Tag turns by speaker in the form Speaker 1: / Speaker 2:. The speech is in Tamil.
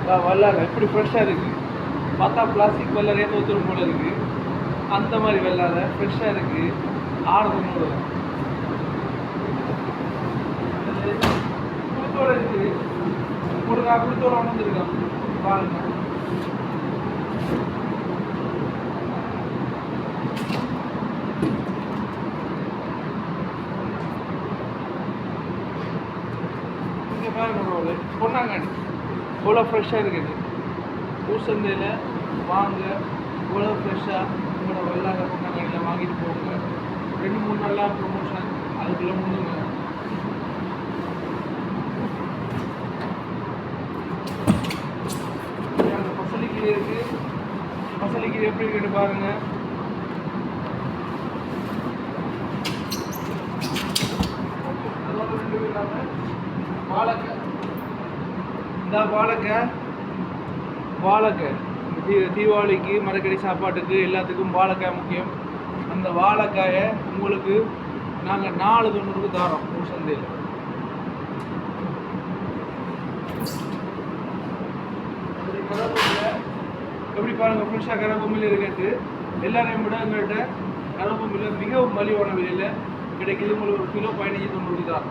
Speaker 1: வெள்ளாரை எப்படி ஃப்ரெஷ்ஷாக இருக்குது. பார்த்தா பிளாஸ்டிக் வெள்ளாரையே தோத்துரும் போல இருக்குது. அந்த மாதிரி வெள்ளாரை ஃப்ரெஷ்ஷாக இருக்குது. 690 குளுத்தோட இருக்குது. முருங்கா குளுத்தோட வந்துருக்கான் பாருங்க. இங்கே பாருங்க பொன்னாங்கண்ணி இவ்வளோ ஃப்ரெஷ்ஷாக இருக்குது. பூசந்தையில் வாங்க, இவ்வளோ ஃப்ரெஷ்ஷாக உங்களோட வெள்ளார பொன்னாங்கண்ணியில் வாங்கிட்டு போங்க. 2-3 நாளாக ப்ரொமோஷன், அதுக்குள்ளே முன்னுங்க. அந்த பசலிக்கீரை இருக்குது. பசலிக்கீரை எப்படி இருக்குன்னு பாருங்கள். அதோட 2 இல்லாமல் வாழைக்காய். இந்த வாழைக்காய் தீபாவளிக்கு மரக்கறி சாப்பாட்டுக்கு எல்லாத்துக்கும் வாழைக்காய் முக்கியம். அந்த வாழைக்காயை உங்களுக்கு நாங்கள் 490 தரோம் சந்தையில். கருவேப்பிலை எப்படி பாருங்கள், ஃப்ரெஷ்ஷாக கருவேப்பிலை இருக்குது. எல்லாரையும் விட எங்கள்கிட்ட கருவேப்பிலை மிகவும் மலிவான விலையில் கிடைக்கிது. உங்களுக்கு 1 கிலோ 1590 தான்.